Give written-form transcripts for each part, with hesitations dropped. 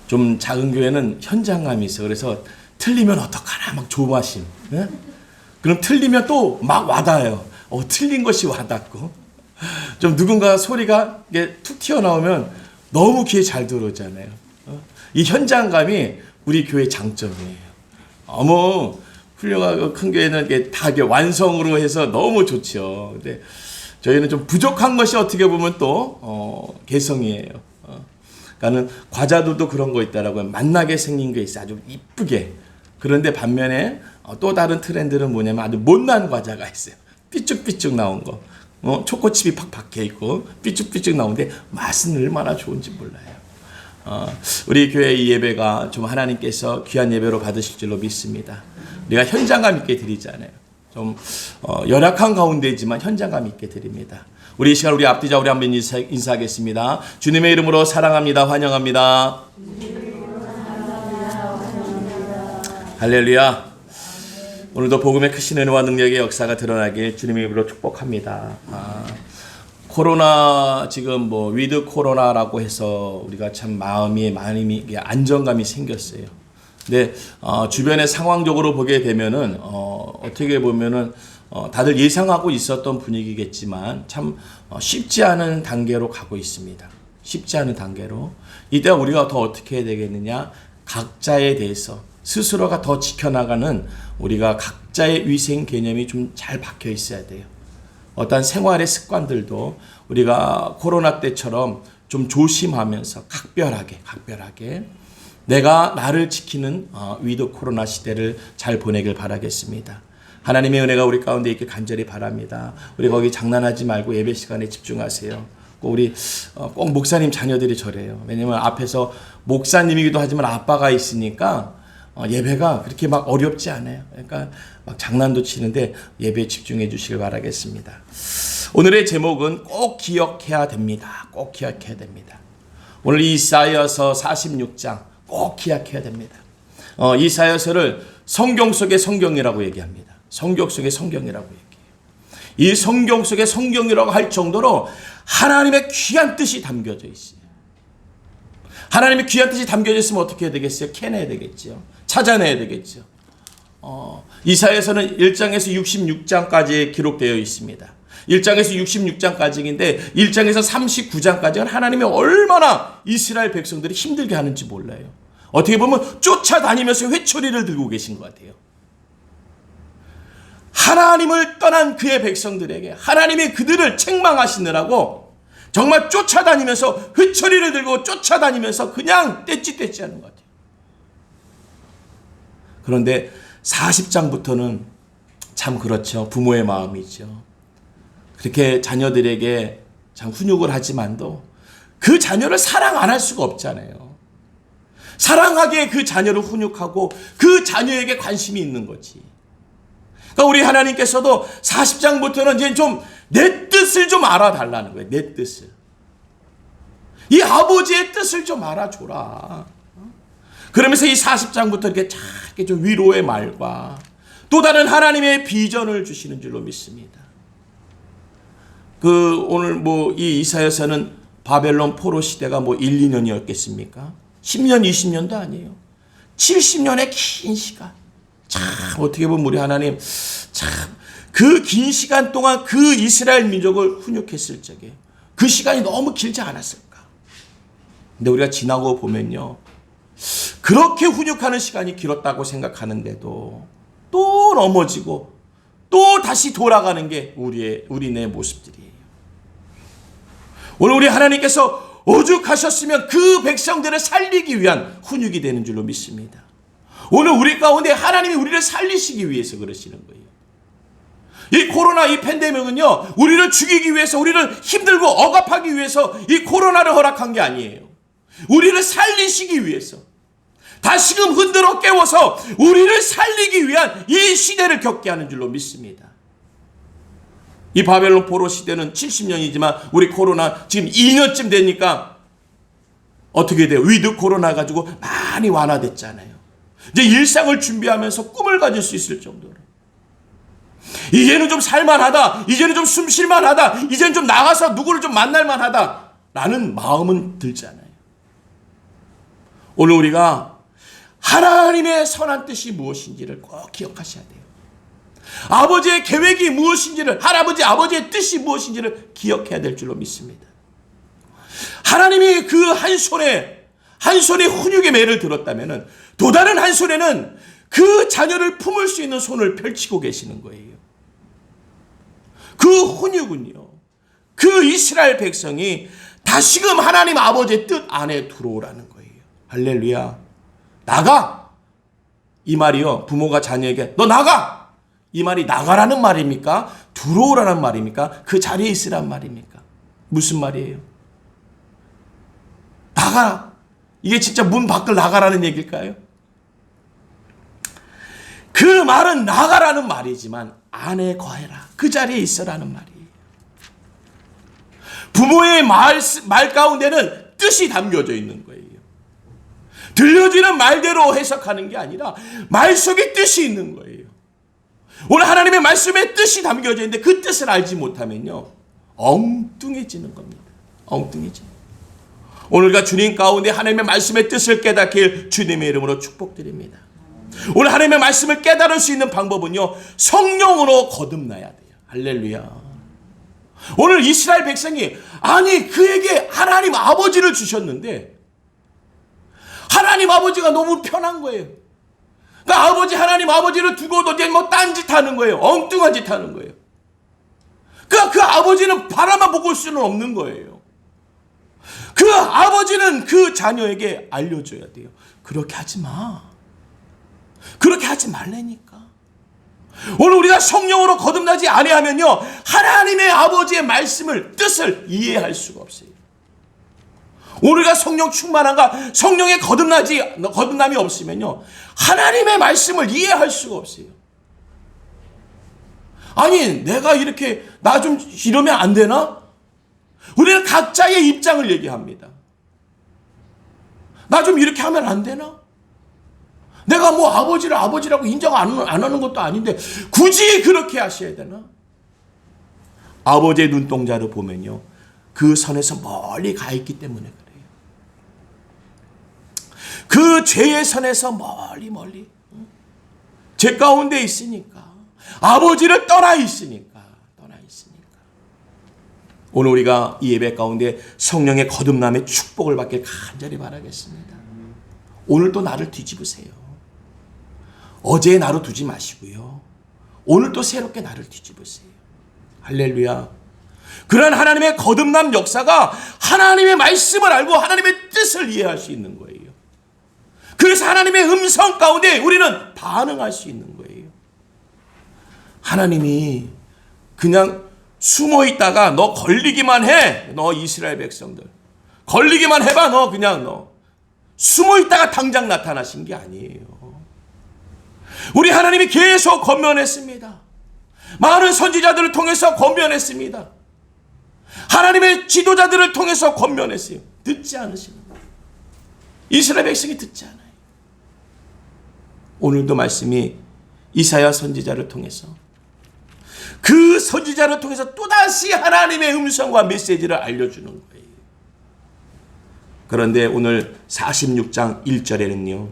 좀 작은 교회는 현장감이 있어. 그래서 틀리면 어떡하나 막 조바심. 예? 그럼 틀리면 또 막 와닿아요. 틀린 것이 와닿고. 좀 누군가 소리가 툭 튀어나오면 너무 귀에 잘 들어오잖아요. 이 현장감이 우리 교회의 장점이에요. 너무 훌륭하고 큰 교회는 다 완성으로 해서 너무 좋죠. 근데 저희는 좀 부족한 것이 어떻게 보면 또 개성이에요. 그러니까는 과자들도 그런 거 있다라고요. 맛나게 생긴 게 있어, 아주 이쁘게. 그런데 반면에 또 다른 트렌드는 뭐냐면 아주 못난 과자가 있어요. 삐쭉삐쭉 나온 거. 초코칩이 팍 박혀 있고 삐쭉삐쭉 나오는데 맛은 얼마나 좋은지 몰라요. 우리 교회 이 예배가 좀 하나님께서 귀한 예배로 받으실 줄로 믿습니다. 우리가 현장감 있게 드리잖아요. 좀 열악한 가운데이지만 현장감 있게 드립니다. 우리 이 시간 우리 앞뒤자 우리 한번 인사하겠습니다. 주님의 이름으로 사랑합니다. 환영합니다. 할렐루야. 오늘도 복음의 크신 은혜와 능력의 역사가 드러나길 주님의 이름으로 축복합니다. 코로나 지금 위드 코로나라고 해서 우리가 참 마음이 많이 안정감이 생겼어요. 근데 주변의 상황적으로 보게 되면은 어떻게 보면은 다들 예상하고 있었던 분위기겠지만 참 쉽지 않은 단계로 가고 있습니다. 쉽지 않은 단계로. 이때 우리가 더 어떻게 해야 되겠느냐? 각자에 대해서 스스로가 더 지켜나가는 우리가 각자의 위생 개념이 좀 잘 박혀 있어야 돼요. 어떤 생활의 습관들도 우리가 코로나 때처럼 좀 조심하면서 각별하게 내가 나를 지키는 위드 코로나 시대를 잘 보내길 바라겠습니다. 하나님의 은혜가 우리 가운데 있길 간절히 바랍니다. 우리 거기 장난하지 말고 예배 시간에 집중하세요. 꼭 목사님 자녀들이 저래요. 왜냐면 앞에서 목사님이기도 하지만 아빠가 있으니까 예배가 그렇게 막 어렵지 않아요. 그러니까 막 장난도 치는데 예배에 집중해 주시길 바라겠습니다. 오늘의 제목은 꼭 기억해야 됩니다. 꼭 기억해야 됩니다. 오늘 이사야서 46장 꼭 기억해야 됩니다. 이사야서를 성경 속의 성경이라고 얘기합니다. 성경 속의 성경이라고 얘기해요. 이 성경 속의 성경이라고 할 정도로 하나님의 귀한 뜻이 담겨져 있어요. 하나님의 귀한 뜻이 담겨져 있으면 어떻게 해야 되겠어요? 캐내야 되겠죠. 찾아내야 되겠죠. 이사야서는 1장에서 66장까지 기록되어 있습니다. 1장에서 66장까지인데 1장에서 39장까지는 하나님이 얼마나 이스라엘 백성들이 힘들게 하는지 몰라요. 어떻게 보면 쫓아다니면서 회초리를 들고 계신 것 같아요. 하나님을 떠난 그의 백성들에게 하나님이 그들을 책망하시느라고 정말 쫓아다니면서 회초리를 들고 쫓아다니면서 그냥 떼찌떼찌 하는 것 같아요. 그런데 40장부터는 참 그렇죠. 부모의 마음이죠. 그렇게 자녀들에게 참 훈육을 하지만도 그 자녀를 사랑 안 할 수가 없잖아요. 사랑하기에 그 자녀를 훈육하고 그 자녀에게 관심이 있는 거지. 그러니까 우리 하나님께서도 40장부터는 이제 좀 내 뜻을 좀 알아달라는 거예요. 내 뜻을. 이 아버지의 뜻을 좀 알아줘라. 그러면서 이 40장부터 이렇게 작게 좀 위로의 말과 또 다른 하나님의 비전을 주시는 줄로 믿습니다. 오늘 이 이사야서는 바벨론 포로 시대가 1, 2년이었겠습니까? 10년, 20년도 아니에요. 70년의 긴 시간. 참 어떻게 보면 우리 하나님 참 그 긴 시간 동안 그 이스라엘 민족을 훈육했을 적에 그 시간이 너무 길지 않았을까? 근데 우리가 지나고 보면요. 그렇게 훈육하는 시간이 길었다고 생각하는데도 또 넘어지고 또 다시 돌아가는 게 우리네 모습들이에요. 오늘 우리 하나님께서 오죽하셨으면 그 백성들을 살리기 위한 훈육이 되는 줄로 믿습니다. 오늘 우리 가운데 하나님이 우리를 살리시기 위해서 그러시는 거예요. 이 코로나 이 팬데믹은요, 우리를 죽이기 위해서, 우리를 힘들고 억압하기 위해서 이 코로나를 허락한 게 아니에요. 우리를 살리시기 위해서, 다시금 흔들어 깨워서 우리를 살리기 위한 이 시대를 겪게 하는 줄로 믿습니다. 이 바벨론 포로 시대는 70년이지만 우리 코로나 지금 2년쯤 되니까 어떻게 돼요? 위드 코로나 가지고 많이 완화됐잖아요. 이제 일상을 준비하면서 꿈을 가질 수 있을 정도로. 이제는 좀 살만하다. 이제는 좀 숨쉴만하다. 이제는 좀 나가서 누구를 좀 만날만하다. 라는 마음은 들잖아요. 오늘 우리가 하나님의 선한 뜻이 무엇인지를 꼭 기억하셔야 돼요. 아버지의 계획이 무엇인지를, 아버지의 뜻이 무엇인지를 기억해야 될 줄로 믿습니다. 하나님이 그 한 손에 훈육의 매를 들었다면 또 다른 한 손에는 그 자녀를 품을 수 있는 손을 펼치고 계시는 거예요. 그 훈육은요, 그 이스라엘 백성이 다시금 하나님 아버지의 뜻 안에 들어오라는 거예요. 할렐루야. 나가! 이 말이요, 부모가 자녀에게 너 나가! 이 말이 나가라는 말입니까? 들어오라는 말입니까? 그 자리에 있으란 말입니까? 무슨 말이에요? 나가! 이게 진짜 문 밖을 나가라는 얘기일까요? 그 말은 나가라는 말이지만 안에 거해라. 그 자리에 있어라는 말이에요. 부모의 말 가운데는 뜻이 담겨져 있는 거예요. 들려지는 말대로 해석하는 게 아니라 말 속에 뜻이 있는 거예요. 오늘 하나님의 말씀에 뜻이 담겨져 있는데 그 뜻을 알지 못하면요, 엉뚱해지는 겁니다. 엉뚱해지는. 오늘과 주님 가운데 하나님의 말씀의 뜻을 깨닫길 주님의 이름으로 축복드립니다. 오늘 하나님의 말씀을 깨달을 수 있는 방법은요, 성령으로 거듭나야 돼요. 할렐루야. 오늘 이스라엘 백성이 그에게 하나님 아버지를 주셨는데 하나님 아버지가 너무 편한 거예요. 그러니까 하나님 아버지를 두고도 이제 딴짓 하는 거예요. 엉뚱한 짓 하는 거예요. 그러니까 그 아버지는 바라만 보고 올 수는 없는 거예요. 그 아버지는 그 자녀에게 알려줘야 돼요. 그렇게 하지 마. 그렇게 하지 말라니까. 오늘 우리가 성령으로 거듭나지 아니하면요, 하나님의 아버지의 말씀을, 뜻을 이해할 수가 없어요. 우리가 성령 충만한가, 성령의 거듭남이 없으면요, 하나님의 말씀을 이해할 수가 없어요. 내가 이렇게, 나 좀 이러면 안 되나? 우리는 각자의 입장을 얘기합니다. 나 좀 이렇게 하면 안 되나? 내가 아버지를 아버지라고 인정 안 하는 것도 아닌데 굳이 그렇게 하셔야 되나? 아버지의 눈동자를 보면요, 그 선에서 멀리 가 있기 때문에 그래요. 그 죄의 선에서 멀리 죄 가운데 있으니까, 아버지를 떠나 있으니까. 오늘 우리가 이 예배 가운데 성령의 거듭남의 축복을 받길 간절히 바라겠습니다. 오늘 또 나를 뒤집으세요. 어제의 나로 두지 마시고요, 오늘 또 새롭게 나를 뒤집으세요. 할렐루야. 그러한 하나님의 거듭남 역사가 하나님의 말씀을 알고 하나님의 뜻을 이해할 수 있는 거예요. 그래서 하나님의 음성 가운데 우리는 반응할 수 있는 거예요. 하나님이 그냥 숨어 있다가 너 걸리기만 해. 너 이스라엘 백성들. 걸리기만 해봐. 너 숨어 있다가 당장 나타나신 게 아니에요. 우리 하나님이 계속 권면했습니다. 많은 선지자들을 통해서 권면했습니다. 하나님의 지도자들을 통해서 권면했어요. 듣지 않으시는 거예요. 이스라엘 백성이 듣지 않아요. 오늘도 말씀이 이사야 선지자를 통해서, 그 선지자를 통해서 또다시 하나님의 음성과 메시지를 알려주는 거예요. 그런데 오늘 46장 1절에는요,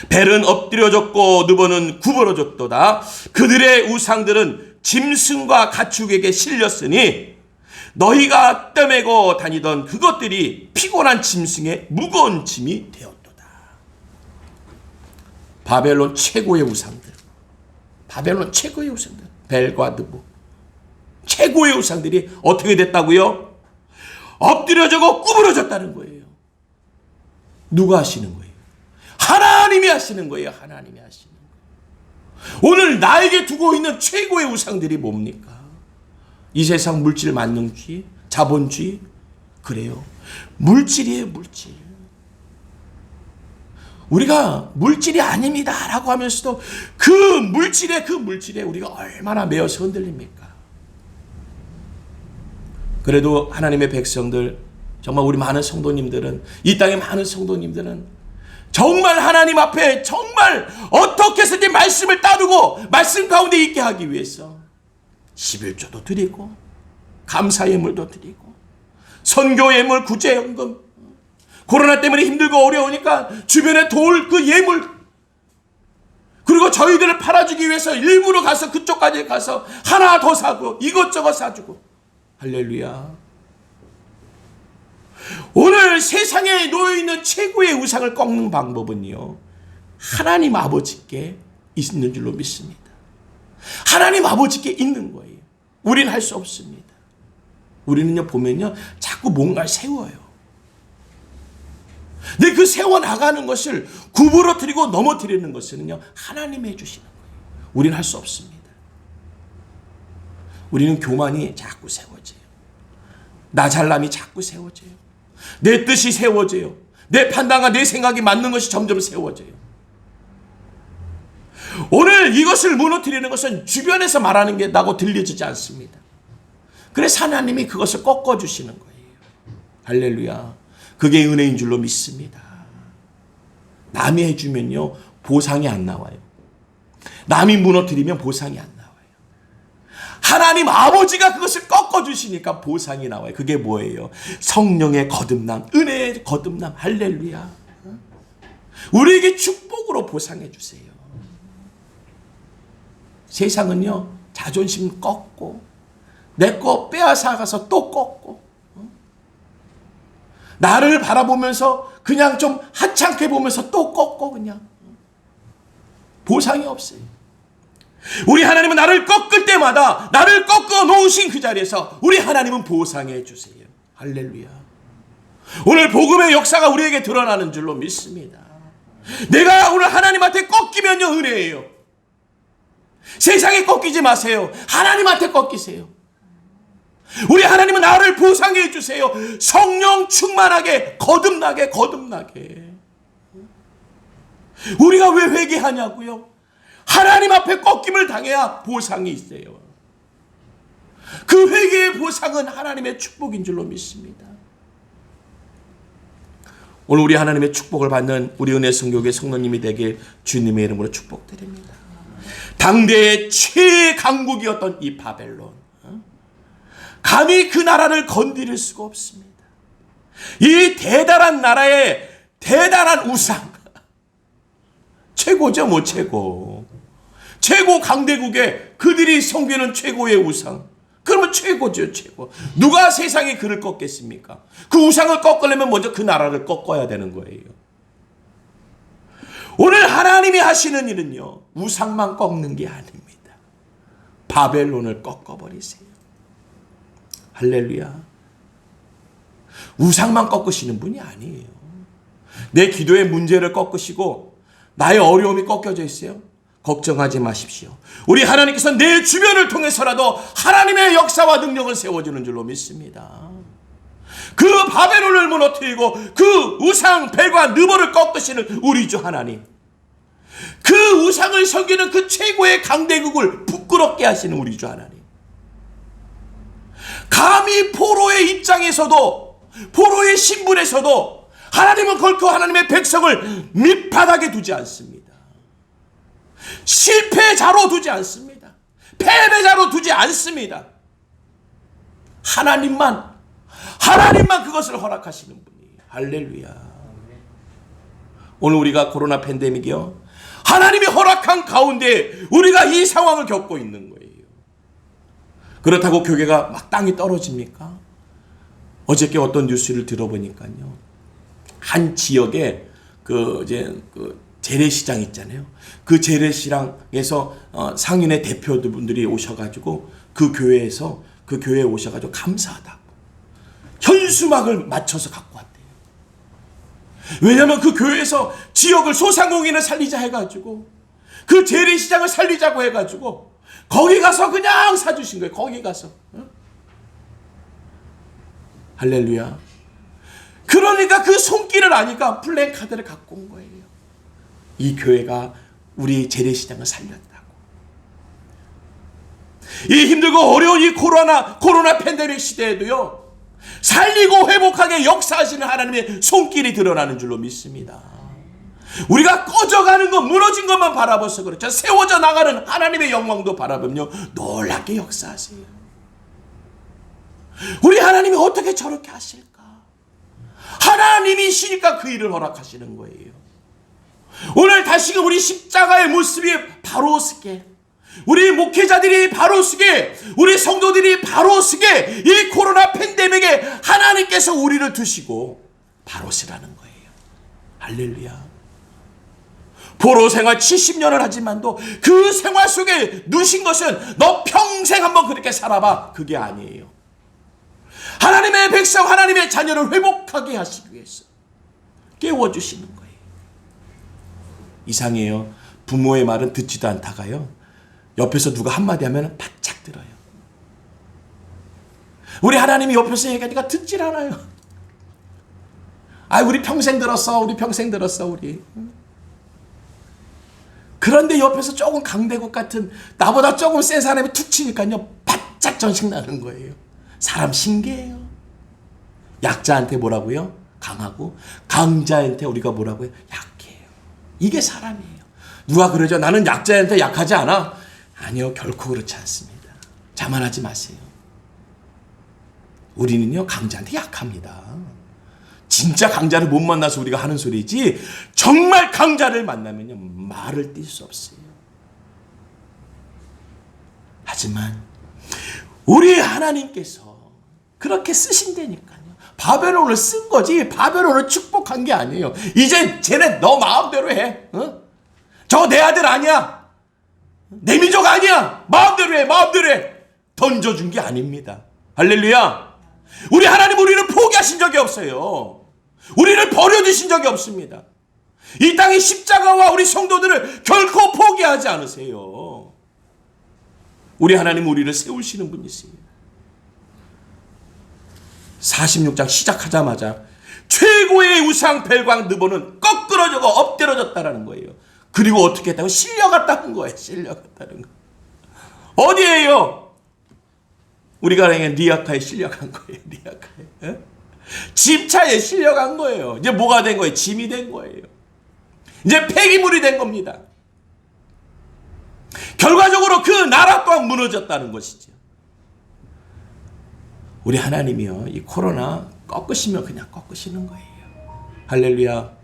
벨은 엎드려졌고 느보는 구부러졌도다. 그들의 우상들은 짐승과 가축에게 실렸으니 너희가 떠매고 다니던 그것들이 피곤한 짐승의 무거운 짐이 되었도다. 바벨론 최고의 우상들, 벨과 느보, 최고의 우상들이 어떻게 됐다고요? 엎드려져고 구부러졌다는 거예요. 누가 하시는 거예요? 하나님이 하시는 거예요. 하나님이 하시는 거예요. 오늘 나에게 두고 있는 최고의 우상들이 뭡니까? 이 세상 물질 만능주의, 자본주의, 그래요. 물질이에요, 물질. 우리가 물질이 아닙니다 라고 하면서도 그 물질에 우리가 얼마나 매여서 흔들립니까? 그래도 하나님의 백성들, 정말 우리 많은 성도님들은, 이 땅의 많은 성도님들은 정말 하나님 앞에 정말 어떻게 해서든지 말씀을 따르고 말씀 가운데 있게 하기 위해서 11조도 드리고 감사 예물도 드리고 선교 예물, 구제 연금, 코로나 때문에 힘들고 어려우니까 주변에 도울 그 예물, 그리고 저희들을 팔아주기 위해서 일부러 가서 그쪽까지 가서 하나 더 사고 이것저것 사주고. 할렐루야. 오늘 세상에 놓여있는 최고의 우상을 꺾는 방법은요, 하나님 아버지께 있는 줄로 믿습니다. 하나님 아버지께 있는 거예요. 우리는 할 수 없습니다. 우리는요, 보면요, 자꾸 뭔가를 세워요. 근데 그 세워나가는 것을 구부러뜨리고 넘어뜨리는 것은요, 하나님이 해주시는 거예요. 우리는 할 수 없습니다. 우리는 교만이 자꾸 세워져요. 나 잘남이 자꾸 세워져요. 내 뜻이 세워져요. 내 판단과 내 생각이 맞는 것이 점점 세워져요. 오늘 이것을 무너뜨리는 것은 주변에서 말하는 게 나고 들려지지 않습니다. 그래서 하나님이 그것을 꺾어주시는 거예요. 할렐루야. 그게 은혜인 줄로 믿습니다. 남이 해주면요, 보상이 안 나와요. 남이 무너뜨리면 보상이 안 나와요. 하나님 아버지가 그것을 꺾어주시니까 보상이 나와요. 그게 뭐예요? 성령의 거듭남, 은혜의 거듭남. 할렐루야. 우리에게 축복으로 보상해 주세요. 세상은요, 자존심 꺾고 내 거 빼앗아가서 또 꺾고, 나를 바라보면서 그냥 좀 하찮게 보면서 또 꺾고, 그냥 보상이 없어요. 우리 하나님은 나를 꺾을 때마다 나를 꺾어 놓으신 그 자리에서 우리 하나님은 보상해 주세요. 할렐루야. 오늘 복음의 역사가 우리에게 드러나는 줄로 믿습니다. 내가 오늘 하나님한테 꺾이면요, 은혜예요. 세상에 꺾이지 마세요. 하나님한테 꺾이세요. 우리 하나님은 나를 보상해 주세요. 성령 충만하게, 거듭나게. 우리가 왜 회개하냐고요? 하나님 앞에 꺾임을 당해야 보상이 있어요. 그 회개의 보상은 하나님의 축복인 줄로 믿습니다. 오늘 우리 하나님의 축복을 받는 우리 은혜 성교회 성도님이 되길 주님의 이름으로 축복드립니다. 당대의 최강국이었던 이 바벨론, 감히 그 나라를 건드릴 수가 없습니다. 이 대단한 나라의 대단한 우상, 최고죠, 뭐 최고 강대국에 그들이 섬기는 최고의 우상, 그러면 최고죠, 최고. 누가 세상에 그를 꺾겠습니까? 그 우상을 꺾으려면 먼저 그 나라를 꺾어야 되는 거예요. 오늘 하나님이 하시는 일은요, 우상만 꺾는 게 아닙니다. 바벨론을 꺾어버리세요. 할렐루야. 우상만 꺾으시는 분이 아니에요. 내 기도의 문제를 꺾으시고 나의 어려움이 꺾여져 있어요. 걱정하지 마십시오. 우리 하나님께서 내 주변을 통해서라도 하나님의 역사와 능력을 세워주는 줄로 믿습니다. 그 바벨론을 무너뜨리고 그 우상 벨과 느보를 꺾으시는 우리 주 하나님, 그 우상을 섬기는 그 최고의 강대국을 부끄럽게 하시는 우리 주 하나님, 감히 포로의 입장에서도, 포로의 신분에서도 하나님은 결코 하나님의 백성을 밑바닥에 두지 않습니다. 실패자로 두지 않습니다. 패배자로 두지 않습니다. 하나님만 그것을 허락하시는 분이에요. 할렐루야. 오늘 우리가 코로나 팬데믹이요, 하나님이 허락한 가운데 우리가 이 상황을 겪고 있는 거예요. 그렇다고 교회가 막 땅이 떨어집니까? 어저께 어떤 뉴스를 들어보니까요, 한 지역에 그 재래시장 있잖아요. 그 재래시장에서 상인의 대표분들이 오셔가지고 그 교회에 오셔가지고 감사하다고 현수막을 맞춰서 갖고 왔대요. 왜냐하면 그 교회에서 지역을 소상공인을 살리자 해가지고 그 재래시장을 살리자고 해가지고 거기 가서 그냥 사주신 거예요. 거기 가서. 할렐루야. 그러니까 그 손길을 아니까 플랜카드를 갖고 온 거예요. 이 교회가 우리 재래시장을 살렸다고. 이 힘들고 어려운 이 코로나 팬데믹 시대에도요, 살리고 회복하게 역사하시는 하나님의 손길이 드러나는 줄로 믿습니다. 우리가 꺼져가는 것, 무너진 것만 바라봐서 그렇죠. 세워져 나가는 하나님의 영광도 바라보며 놀랍게 역사하세요. 우리 하나님이 어떻게 저렇게 하실까? 하나님이시니까 그 일을 허락하시는 거예요. 오늘 다시금 우리 십자가의 모습이 바로 서게, 우리 목회자들이 바로 서게, 우리 성도들이 바로 서게, 이 코로나 팬데믹에 하나님께서 우리를 두시고 바로 서라는 거예요. 할렐루야. 포로 생활 70년을 하지만도 그 생활 속에 누신 것은 너 평생 한번 그렇게 살아봐, 그게 아니에요. 하나님의 백성, 하나님의 자녀를 회복하게 하시기 위해서 깨워주시는 거예요. 이상해요. 부모의 말은 듣지도 않다가요, 옆에서 누가 한마디 하면 바짝 들어요. 우리 하나님이 옆에서 얘기하니까 듣질 않아요. 우리 평생 들었어, 우리 평생 들었어, 우리. 그런데 옆에서 조금 강대국 같은 나보다 조금 센 사람이 툭 치니까요, 바짝 전식 나는 거예요. 사람 신기해요. 약자한테 뭐라고요? 강하고, 강자한테 우리가 뭐라고요? 약해요. 이게 사람이에요. 누가 그러죠? 나는 약자한테 약하지 않아? 아니요, 결코 그렇지 않습니다. 자만하지 마세요. 우리는요, 강자한테 약합니다. 진짜 강자를 못 만나서 우리가 하는 소리지, 정말 강자를 만나면요, 말을 띨 수 없어요. 하지만 우리 하나님께서 그렇게 쓰신다니까요. 바벨론을 쓴 거지, 바벨론을 축복한 게 아니에요. 이제 쟤네 너 마음대로 해. 저 내 아들 아니야, 내 민족 아니야, 마음대로 해, 마음대로 해, 던져준 게 아닙니다. 할렐루야. 우리 하나님 우리를 포기하신 적이 없어요. 우리를 버려두신 적이 없습니다. 이 땅의 십자가와 우리 성도들을 결코 포기하지 않으세요. 우리 하나님 우리를 세우시는 분이세요. 46장 시작하자마자 최고의 우상 벨광 느보는 거꾸러져고 엎드려졌다라는 거예요. 그리고 어떻게 했다고? 실려갔다는 거예요. 실려갔다는 거. 어디에요? 우리가 리아카에 실려간 거예요. 리아카에. 집차에 실려간 거예요. 이제 뭐가 된 거예요? 짐이 된 거예요. 이제 폐기물이 된 겁니다. 결과적으로 그 나라 또한 무너졌다는 것이죠. 우리 하나님이요, 이 코로나 꺾으시면 그냥 꺾으시는 거예요. 할렐루야.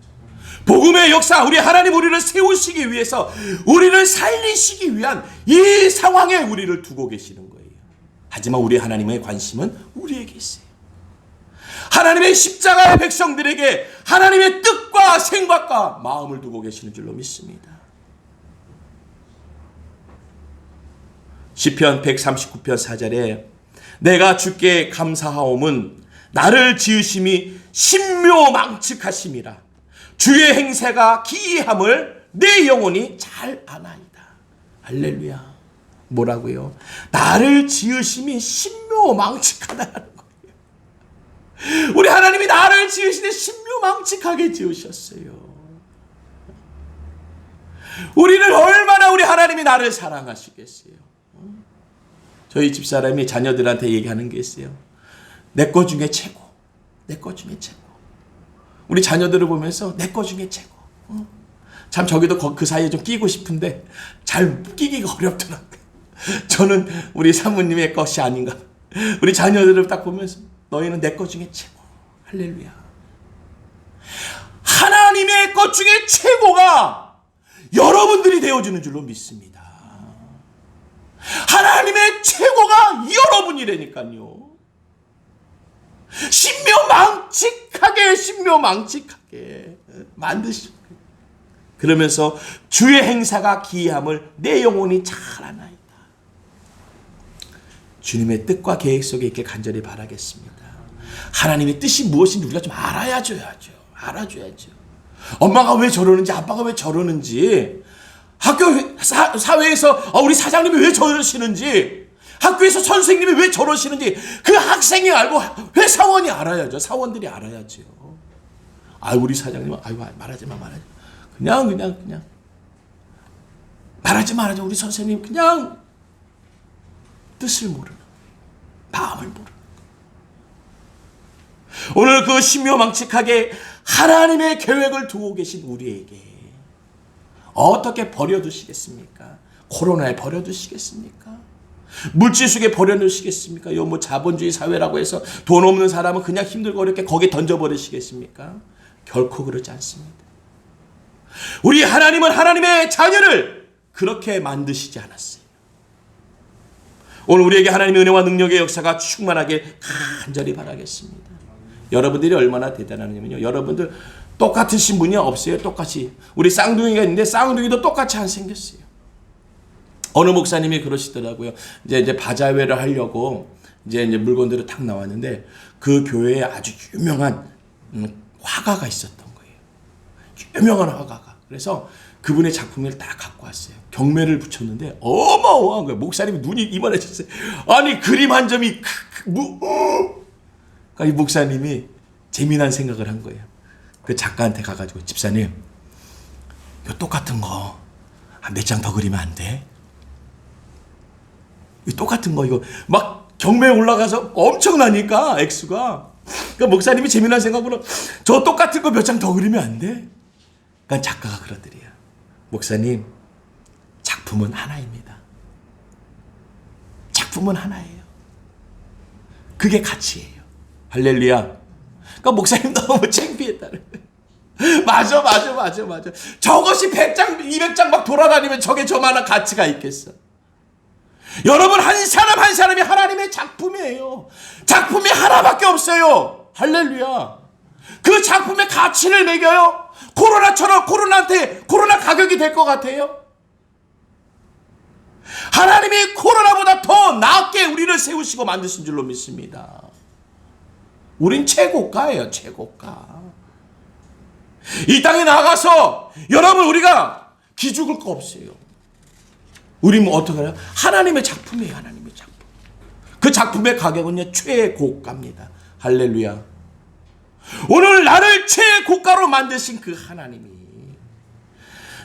복음의 역사, 우리 하나님 우리를 세우시기 위해서, 우리를 살리시기 위한 이 상황에 우리를 두고 계시는 거예요. 하지만 우리 하나님의 관심은 우리에게 있어요. 하나님의 십자가의 백성들에게 하나님의 뜻과 생각과 마음을 두고 계시는 줄로 믿습니다. 시편 139편 4절에 내가 주께 감사하옴은 나를 지으심이 신묘망측하심이라. 주의 행세가 기이함을 내 영혼이 잘 아나이다. 할렐루야. 뭐라고요? 나를 지으심이 신묘망측하다는 거예요. 우리 하나님이 나를 지으시되 신묘망측하게 지으셨어요. 우리를 얼마나 우리 하나님이 나를 사랑하시겠어요. 저희 집사람이 자녀들한테 얘기하는 게 있어요. 내 거 중에 최고. 내 거 중에 최고. 우리 자녀들을 보면서 내 거 중에 최고. 참 저기도 그 사이에 좀 끼고 싶은데 잘 끼기가 어렵더라고요. 저는 우리 사모님의 것이 아닌가. 우리 자녀들을 딱 보면서 너희는 내 것 중에 최고. 할렐루야. 하나님의 것 중에 최고가 여러분들이 되어주는 줄로 믿습니다. 하나님의 최고가 여러분이라니까요. 신묘망측하게 만드시고, 그러면서 주의 행사가 기이함을 내 영혼이 잘 아나이다. 주님의 뜻과 계획 속에 있길 간절히 바라겠습니다. 하나님의 뜻이 무엇인지 우리가 좀 알아줘야죠. 엄마가 왜 저러는지, 아빠가 왜 저러는지, 학교 사회에서 우리 사장님이 왜 저러시는지, 학교에서 선생님이 왜 저러시는지 그 학생이 알고 회사원이 알아야죠. 사원들이 알아야죠. 우리 사장님은 말하지 마. 그냥 말하지 말아줘. 우리 선생님 그냥 뜻을 모르는, 마음을 모르는. 오늘 그 신묘망측하게 하나님의 계획을 두고 계신 우리에게 어떻게 버려두시겠습니까? 코로나에 버려두시겠습니까? 물질 속에 버려놓으시겠습니까? 요 뭐 자본주의 사회라고 해서 돈 없는 사람은 그냥 힘들고 어렵게 거기에 던져버리시겠습니까? 결코 그러지 않습니다. 우리 하나님은 하나님의 자녀를 그렇게 만드시지 않았어요. 오늘 우리에게 하나님의 은혜와 능력의 역사가 충만하게 간절히 바라겠습니다. 여러분들이 얼마나 대단하냐면요, 여러분들 똑같으신 분이 없어요. 똑같이 우리 쌍둥이가 있는데 쌍둥이도 똑같이 안 생겼어요. 어느 목사님이 그러시더라고요. 이제 바자회를 하려고 이제 물건들이 탁 나왔는데 그 교회에 아주 유명한 화가가 있었던 거예요. 유명한 화가가. 그래서 그분의 작품을 다 갖고 왔어요. 경매를 붙였는데 어마어마한 거예요. 목사님이 눈이 이만해졌어요. 아니 그림 한 점이 그러니까 이 목사님이 재미난 생각을 한 거예요. 그 작가한테 가가지고 집사님, 요 똑같은 거 한 몇 장 더 그리면 안 돼? 이 똑같은 거 이거 막 경매에 올라가서 엄청나니까 액수가. 그러니까 목사님이 재미난 생각으로 저 똑같은 거 몇 장 더 그리면 안 돼? 그러니까 작가가 그러더래요. 목사님, 작품은 하나입니다. 작품은 하나예요. 그게 가치예요. 할렐루야. 그러니까 목사님 너무 창피했다는 거예요. 맞아. 저것이 100장, 200장 막 돌아다니면 저게 저만한 가치가 있겠어. 여러분, 한 사람 한 사람이 하나님의 작품이에요. 작품이 하나밖에 없어요. 할렐루야. 그 작품의 가치를 매겨요. 코로나처럼 코로나 가격이 될 것 같아요? 하나님이 코로나보다 더 낫게 우리를 세우시고 만드신 줄로 믿습니다. 우린 최고가예요. 최고가. 이 땅에 나가서 여러분 우리가 기죽을 거 없어요. 우리 뭐 어떻게 해요? 하나님의 작품이에요. 하나님의 작품. 그 작품의 가격은요 최고가입니다. 할렐루야. 오늘 나를 최고가로 만드신 그 하나님이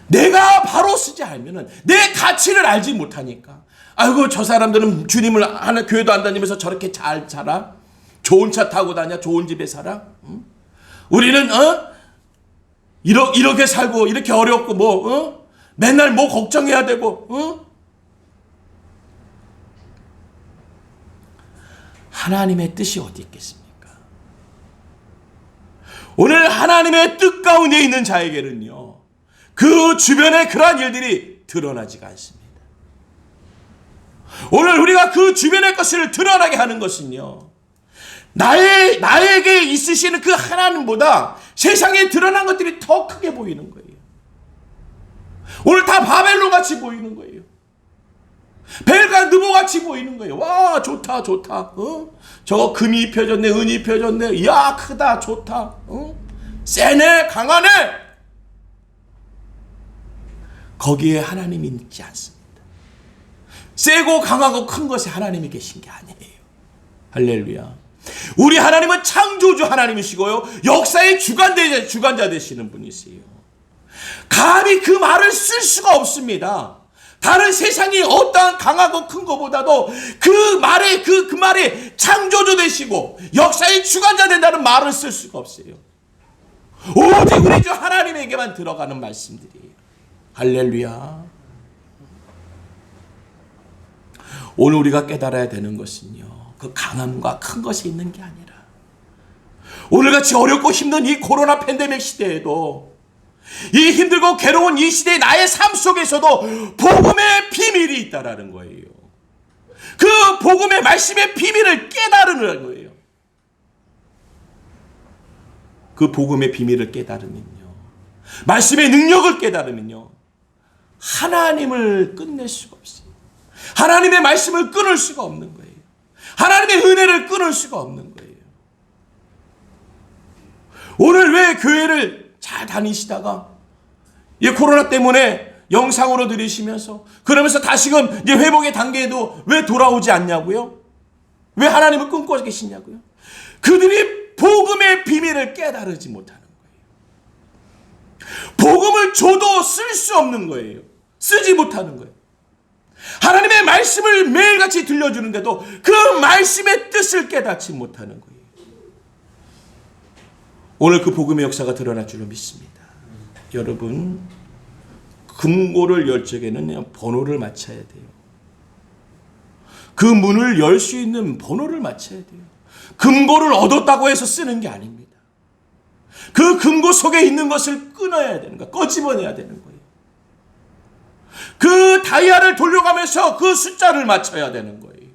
내가 바로 쓰지 않으면 내 가치를 알지 못하니까 아이고 저 사람들은 주님을 하나 교회도 안 다니면서 저렇게 잘 살아? 좋은 차 타고 다녀? 좋은 집에 살아? 응? 우리는 이렇게 살고 이렇게 어렵고 맨날 뭐 걱정해야 되고 하나님의 뜻이 어디 있겠습니까? 오늘 하나님의 뜻 가운데 있는 자에게는요 그 주변에 그러한 일들이 드러나지가 않습니다. 오늘 우리가 그 주변의 것을 드러나게 하는 것은요 나에게 있으시는 그 하나님보다 세상에 드러난 것들이 더 크게 보이는 거예요. 오늘 다 바벨론 같이 보이는 거예요. 벨과 느보 같이 보이는 거예요. 와 좋다. 저거 금이 입혀졌네, 은이 입혀졌네. 이야 크다, 좋다. 세네, 강하네. 거기에 하나님이 있지 않습니다. 세고 강하고 큰 것에 하나님이 계신 게 아니에요. 할렐루야. 우리 하나님은 창조주 하나님이시고요 역사의 주관자 되시는 분이세요. 감히 그 말을 쓸 수가 없습니다. 다른 세상이 어떠한 강하고 큰 것보다도 그 말에 창조주 되시고 역사의 주관자 된다는 말을 쓸 수가 없어요. 오직 우리 주 하나님에게만 들어가는 말씀들이에요. 할렐루야. 오늘 우리가 깨달아야 되는 것은요 그 강함과 큰 것이 있는 게 아니라 오늘같이 어렵고 힘든 이 코로나 팬데믹 시대에도 이 힘들고 괴로운 이 시대의 나의 삶 속에서도 복음의 비밀이 있다라는 거예요. 그 복음의 말씀의 비밀을 깨달으는 거예요. 그 복음의 비밀을 깨달으면요 말씀의 능력을 깨달으면요 하나님을 끝낼 수가 없어요. 하나님의 말씀을 끊을 수가 없는 거예요. 하나님의 은혜를 끊을 수가 없는 거예요. 오늘 왜 교회를 잘 다니시다가 이 코로나 때문에 영상으로 들으시면서 그러면서 다시금 이제 회복의 단계에도 왜 돌아오지 않냐고요? 왜 하나님을 끊고 계시냐고요? 그들이 복음의 비밀을 깨달지 못하는 거예요. 복음을 줘도 쓸 수 없는 거예요. 쓰지 못하는 거예요. 하나님의 말씀을 매일같이 들려주는데도 그 말씀의 뜻을 깨닫지 못하는 거예요. 오늘 그 복음의 역사가 드러날 줄로 믿습니다. 여러분 금고를 열 적에는 번호를 맞춰야 돼요. 그 문을 열 수 있는 번호를 맞춰야 돼요. 금고를 얻었다고 해서 쓰는 게 아닙니다. 그 금고 속에 있는 것을 끊어야 되는 거예요. 꺼집어내야 되는 거예요. 그 다이아를 돌려가면서 그 숫자를 맞춰야 되는 거예요.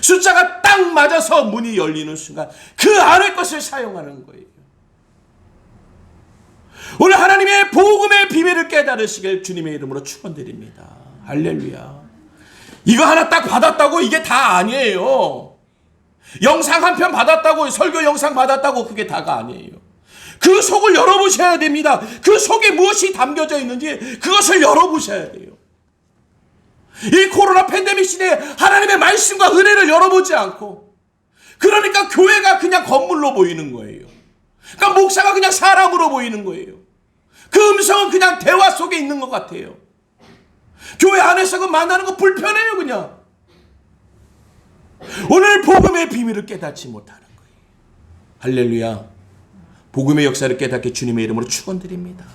숫자가 딱 맞아서 문이 열리는 순간 그 안의 것을 사용하는 거예요. 오늘 하나님의 복음의 비밀을 깨달으시길 주님의 이름으로 축원드립니다. 할렐루야. 이거 하나 딱 받았다고 이게 다 아니에요. 영상 한 편 받았다고, 설교 영상 받았다고 그게 다가 아니에요. 그 속을 열어보셔야 됩니다. 그 속에 무엇이 담겨져 있는지 그것을 열어보셔야 돼요. 이 코로나 팬데믹 시대에 하나님의 말씀과 은혜를 열어보지 않고, 그러니까 교회가 그냥 건물로 보이는 거예요. 그러니까 목사가 그냥 사람으로 보이는 거예요. 그 음성은 그냥 대화 속에 있는 것 같아요. 교회 안에서 그 만나는 거 불편해요, 그냥. 오늘 복음의 비밀을 깨닫지 못하는 거예요. 할렐루야. 복음의 역사를 깨닫게 주님의 이름으로 축원드립니다.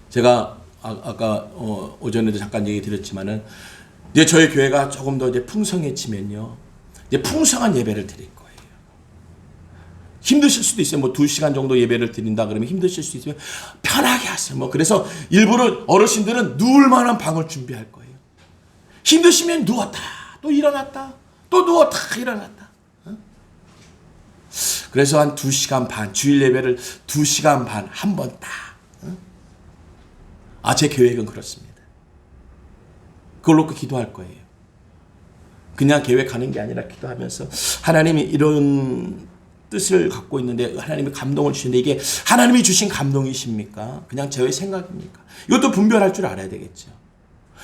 제가 아까 오전에도 잠깐 얘기 드렸지만은 이제 저희 교회가 조금 더 이제 풍성해지면요, 이제 풍성한 예배를 드릴 거예요. 힘드실 수도 있어요. 뭐 2시간 정도 예배를 드린다 그러면 힘드실 수 있으면 편하게 하세요. 뭐 그래서 일부러 어르신들은 누울 만한 방을 준비할 거예요. 힘드시면 누웠다 또 일어났다 또 누웠다 일어났다. 그래서 한 2시간 반, 주일 예배를 2시간 반 한 번 딱. 제 계획은 그렇습니다. 그걸 놓고 기도할 거예요. 그냥 계획하는 게 아니라 기도하면서 하나님이 이런 뜻을 갖고 있는데 하나님이 감동을 주시는데 이게 하나님이 주신 감동이십니까? 그냥 저의 생각입니까? 이것도 분별할 줄 알아야 되겠죠.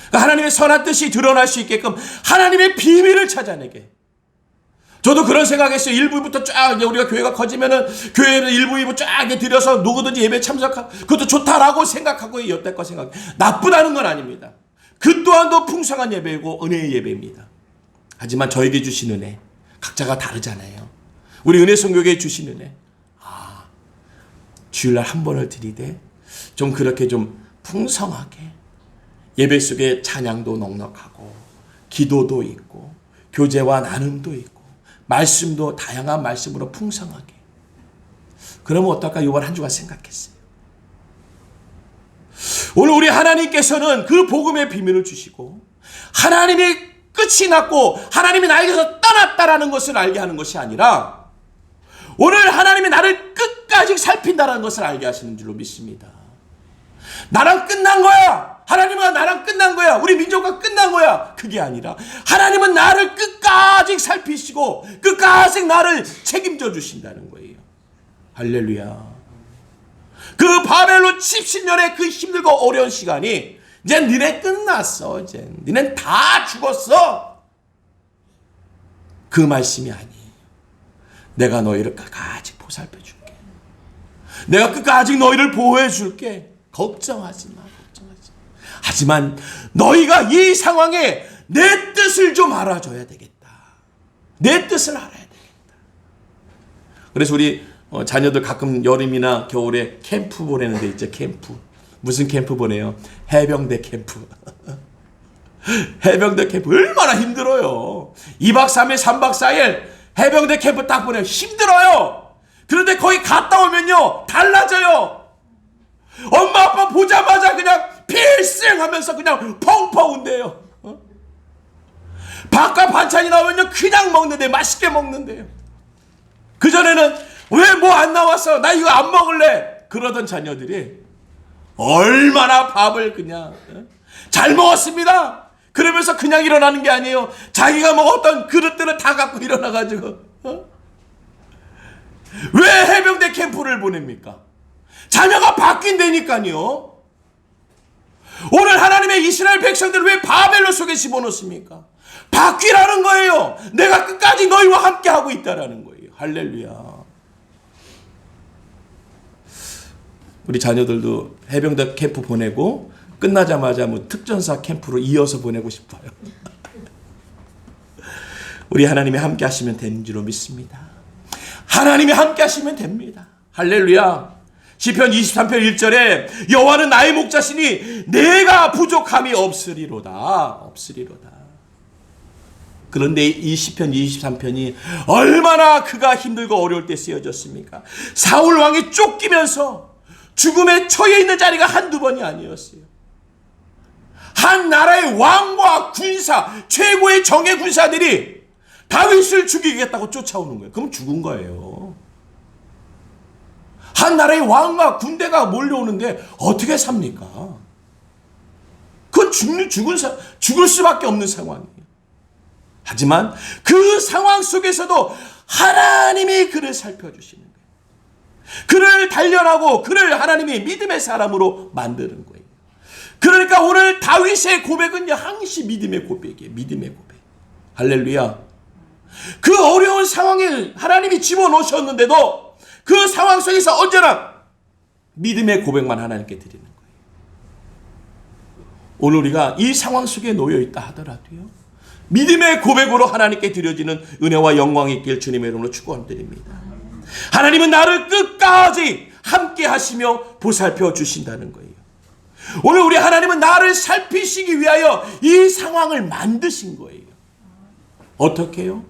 그러니까 하나님의 선한 뜻이 드러날 수 있게끔 하나님의 비밀을 찾아내게. 저도 그런 생각했어요. 1부부터 쫙 이제 우리가 교회가 커지면은 교회를 1부, 2부 쫙 이제 들여서 누구든지 예배 참석하고 그것도 좋다라고 생각하고 여태껏 생각. 나쁘다는 건 아닙니다. 그 또한도 풍성한 예배이고 은혜의 예배입니다. 하지만 저에게 주신 은혜 각자가 다르잖아요. 우리 은혜 성교회에 주신 은혜. 주일날 한 번을 드리되 좀 그렇게 좀 풍성하게 예배 속에 찬양도 넉넉하고 기도도 있고 교제와 나눔도 있고 말씀도 다양한 말씀으로 풍성하게. 그러면 어떨까? 이번 한 주간 생각했어요. 오늘 우리 하나님께서는 그 복음의 비밀을 주시고 하나님이 끝이 났고 하나님이 나에게서 떠났다라는 것을 알게 하는 것이 아니라 오늘 하나님이 나를 끝까지 살핀다라는 것을 알게 하시는 줄로 믿습니다. 나랑 끝난 거야. 하나님은 나랑 끝난 거야. 우리 민족과 끝난 거야. 그게 아니라 하나님은 나를 끝까지 살피시고 끝까지 나를 책임져 주신다는 거예요. 할렐루야. 그 바벨론 70년의 그 힘들고 어려운 시간이 이제 니네 끝났어. 이제 니네 다 죽었어. 그 말씀이 아니에요. 내가 너희를 끝까지 보살펴 줄게. 내가 끝까지 너희를 보호해 줄게. 걱정하지 마. 걱정하지 마. 하지만 너희가 이 상황에 내 뜻을 좀 알아줘야 되겠다. 내 뜻을 알아야 되겠다. 그래서 우리 자녀들 가끔 여름이나 겨울에 캠프 보내는 데 있죠. 캠프. 무슨 캠프 보내요? 해병대 캠프. 해병대 캠프 얼마나 힘들어요. 2박 3일 3박 4일 해병대 캠프 딱 보내요. 힘들어요. 그런데 거기 갔다 오면요 달라져요. 엄마 아빠 보자마자 그냥 필승 하면서 그냥 펑펑 운대요. 밥과 반찬이 나오면요 그냥 먹는데 맛있게 먹는데요. 그전에는 왜 뭐 안 나왔어? 나 이거 안 먹을래. 그러던 자녀들이 얼마나 밥을 그냥 잘 먹었습니다. 그러면서 그냥 일어나는 게 아니에요. 자기가 먹었던 그릇들을 다 갖고 일어나가지고 왜 해병대 캠프를 보냅니까? 자녀가 바뀐다니까요. 오늘 하나님의 이스라엘 백성들을 왜 바벨론 속에 집어넣습니까? 바뀌라는 거예요. 내가 끝까지 너희와 함께 하고 있다라는 거예요. 할렐루야. 우리 자녀들도 해병대 캠프 보내고 끝나자마자 뭐 특전사 캠프로 이어서 보내고 싶어요. 우리 하나님이 함께 하시면 되는 줄로 믿습니다. 하나님이 함께 하시면 됩니다. 할렐루야. 시편 23편 1절에 여호와는 나의 목자시니 내가 부족함이 없으리로다. 없으리로다. 그런데 이 시편 23편이 얼마나 그가 힘들고 어려울 때 쓰여졌습니까? 사울 왕이 쫓기면서 죽음에 처해 있는 자리가 한두 번이 아니었어요. 한 나라의 왕과 군사, 최고의 정예 군사들이 다윗을 죽이겠다고 쫓아오는 거예요. 그럼 죽은 거예요. 한 나라의 왕과 군대가 몰려오는데 어떻게 삽니까? 그건 죽을 수밖에 없는 상황이에요. 하지만 그 상황 속에서도 하나님이 그를 살펴주시는 거예요. 그를 단련하고 그를 하나님이 믿음의 사람으로 만드는 거예요. 그러니까 오늘 다윗의 고백은 항시 믿음의 고백이에요. 믿음의 고백. 할렐루야. 그 어려운 상황에 하나님이 집어넣으셨는데도 그 상황 속에서 언제나 믿음의 고백만 하나님께 드리는 거예요. 오늘 우리가 이 상황 속에 놓여 있다 하더라도요, 믿음의 고백으로 하나님께 드려지는 은혜와 영광이 있길 주님의 이름으로 축원드립니다. 하나님은 나를 끝까지 함께 하시며 보살펴 주신다는 거예요. 오늘 우리 하나님은 나를 살피시기 위하여 이 상황을 만드신 거예요. 어떻게 해요?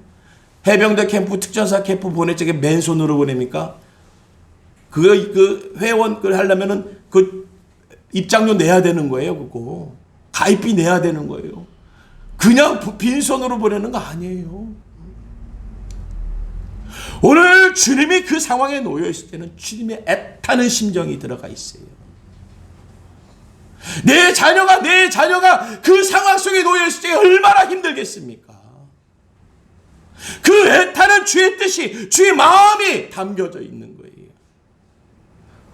해병대 캠프, 특전사 캠프 보낼 적에 맨손으로 보냅니까? 그 회원 그 하려면은 그 입장료 내야 되는 거예요. 그거 가입비 내야 되는 거예요. 그냥 빈손으로 보내는 거 아니에요. 오늘 주님이 그 상황에 놓여 있을 때는 주님의 애타는 심정이 들어가 있어요. 내 자녀가 그 상황 속에 놓여 있을 때 얼마나 힘들겠습니까? 그 애타는 주의 뜻이, 주의 마음이 담겨져 있는 거예요.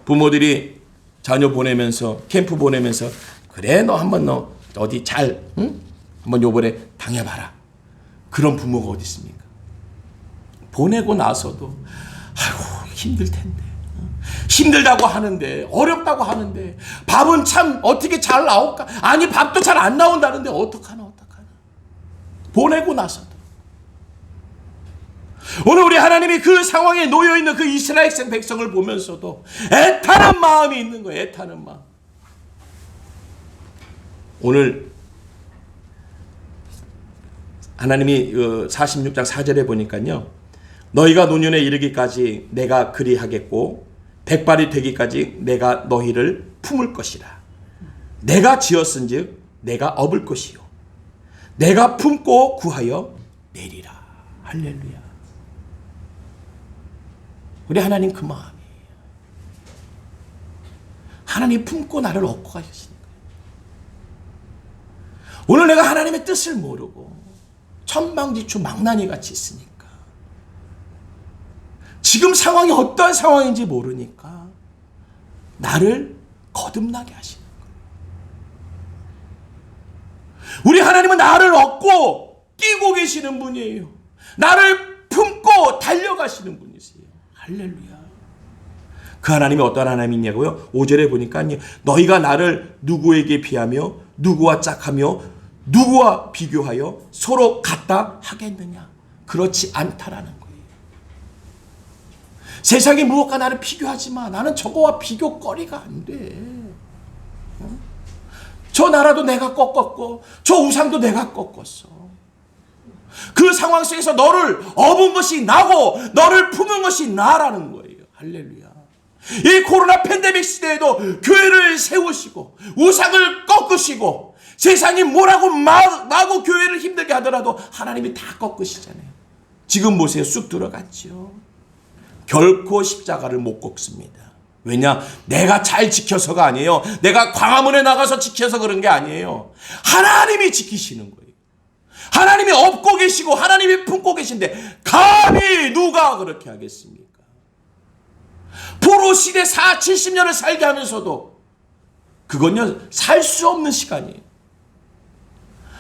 부모들이 자녀 보내면서, 캠프 보내면서, 그래 너 한번 너 어디 잘 한번 요번에 당해봐라. 그런 부모가 어디 있습니까? 보내고 나서도 아이고 힘들 텐데, 힘들다고 하는데, 어렵다고 하는데, 밥은 참 어떻게 잘 나올까? 아니 밥도 잘 안 나온다는데 어떡하나. 보내고 나서도. 오늘 우리 하나님이 그 상황에 놓여있는 그 이스라엘 백성을 보면서도 애타는 마음이 있는 거예요. 애타는 마음. 오늘 하나님이 46장 4절에 보니까요, 너희가 노년에 이르기까지 내가 그리하겠고 백발이 되기까지 내가 너희를 품을 것이라. 내가 지었은즉 내가 업을 것이요 내가 품고 구하여 내리라. 할렐루야. 우리 하나님 그 마음이에요. 하나님 품고 나를 업고 가시는 거예요. 오늘 내가 하나님의 뜻을 모르고 천방지축 망나니 같이 있으니까, 지금 상황이 어떠한 상황인지 모르니까 나를 거듭나게 하시는 거예요. 우리 하나님은 나를 업고 뛰고 계시는 분이에요. 나를 품고 달려가시는 분이세요. 할렐루야. 그 하나님이 어떤 하나님이냐고요? 5절에 보니까 너희가 나를 누구에게 비하며 누구와 짝하며 누구와 비교하여 서로 같다 하겠느냐? 그렇지 않다라는 거예요. 세상이 무엇과 나를 비교하지 마. 나는 저거와 비교거리가 안 돼. 저 나라도 내가 꺾었고 저 우상도 내가 꺾었어. 그 상황 속에서 너를 업은 것이 나고 너를 품은 것이 나라는 거예요. 할렐루야. 이 코로나 팬데믹 시대에도 교회를 세우시고 우상을 꺾으시고 세상이 뭐라고 마구 교회를 힘들게 하더라도 하나님이 다 꺾으시잖아요. 지금 보세요. 쑥 들어갔죠. 결코 십자가를 못 꺾습니다. 왜냐? 내가 잘 지켜서가 아니에요. 내가 광화문에 나가서 지켜서 그런 게 아니에요. 하나님이 지키시는 거예요. 하나님이 업고 계시고 하나님이 품고 계신데 감히 누가 그렇게 하겠습니까? 포로 시대 70년을 살게 하면서도 그건요 살 수 없는 시간이에요.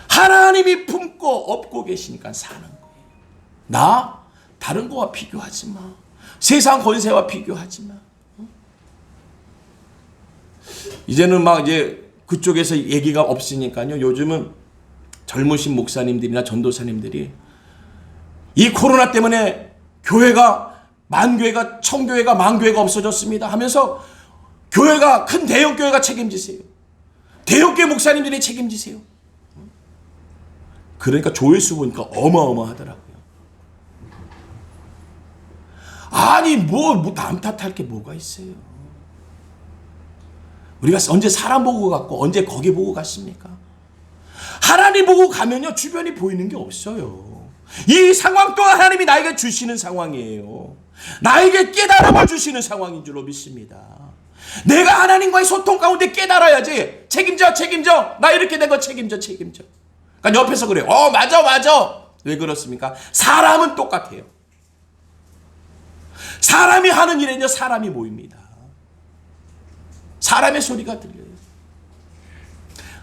하나님이 품고 업고 계시니까 사는 거예요. 나 다른 거와 비교하지 마. 세상 권세와 비교하지 마. 이제는 막 이제 그쪽에서 얘기가 없으니까요. 요즘은 젊으신 목사님들이나 전도사님들이 이 코로나 때문에 교회가 만교회가 청교회가 만교회가 없어졌습니다 하면서 교회가 큰 대형 교회가 책임지세요. 대형 교회 목사님들이 책임지세요. 그러니까 조회수 보니까 어마어마하더라고요. 아니 뭐 남 탓할 게 뭐가 있어요. 우리가 언제 사람 보고 갔고 언제 거기 보고 갔습니까? 하나님 보고 가면요 주변이 보이는 게 없어요. 이 상황 또한 하나님이 나에게 주시는 상황이에요. 나에게 깨달음을 주시는 상황인 줄로 믿습니다. 내가 하나님과의 소통 가운데 깨달아야지. 책임져. 나 이렇게 된 거 책임져. 그러니까 옆에서 그래요. 맞아. 왜 그렇습니까? 사람은 똑같아요. 사람이 하는 일에는요 사람이 모입니다. 사람의 소리가 들려요.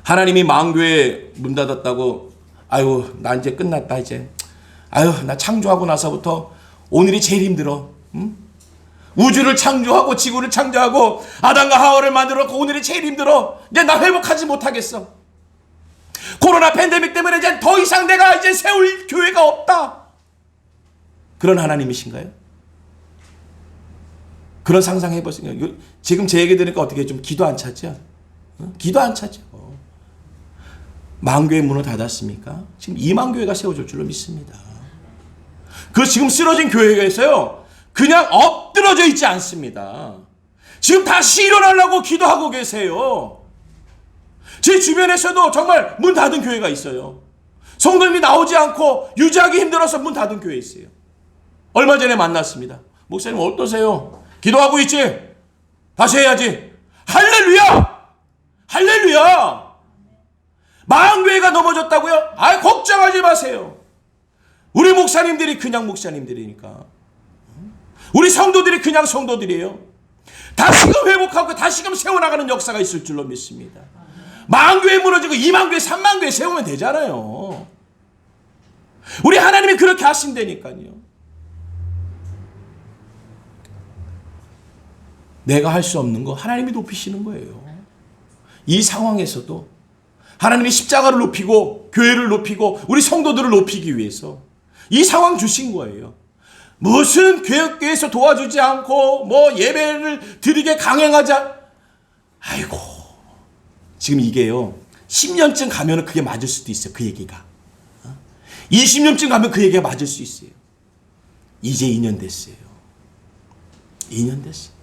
하나님이 망교회 문 닫았다고 아유 나 이제 끝났다 이제. 아유 나 창조하고 나서부터 오늘이 제일 힘들어. 응? 우주를 창조하고 지구를 창조하고 아담과 하와를 만들었고 오늘이 제일 힘들어. 이제 나 회복하지 못하겠어. 코로나 팬데믹 때문에 이제 더 이상 내가 이제 세울 교회가 없다. 그런 하나님이신가요? 그런 상상해보세요. 지금 제 얘기 들으니까 어떻게 좀 기도 안 차죠? 기도 안 차죠. 망교회 문을 닫았습니까? 지금 2만 교회가 세워질 줄로 믿습니다. 그 지금 쓰러진 교회가 있어요. 그냥 엎드러져 있지 않습니다. 지금 다시 일어나려고 기도하고 계세요. 제 주변에서도 정말 문 닫은 교회가 있어요. 성도님이 나오지 않고 유지하기 힘들어서 문 닫은 교회 있어요. 얼마 전에 만났습니다. 목사님 어떠세요? 기도하고 있지? 다시 해야지. 할렐루야! 망교회가 넘어졌다고요? 걱정하지 마세요. 우리 목사님들이 그냥 목사님들이니까. 우리 성도들이 그냥 성도들이에요. 다시금 회복하고 다시금 세워나가는 역사가 있을 줄로 믿습니다. 망교회 무너지고 2만 교회 3만 교회 세우면 되잖아요. 우리 하나님이 그렇게 하신다니까요. 내가 할 수 없는 거 하나님이 높이시는 거예요. 이 상황에서도 하나님이 십자가를 높이고 교회를 높이고 우리 성도들을 높이기 위해서 이 상황 주신 거예요. 무슨 교회에서 도와주지 않고 뭐 예배를 드리게 강행하자. 아이고 지금 이게요 10년쯤 가면 그게 맞을 수도 있어요. 그 얘기가 20년쯤 가면 그 얘기가 맞을 수 있어요. 이제 2년 됐어요. 2년 됐어요.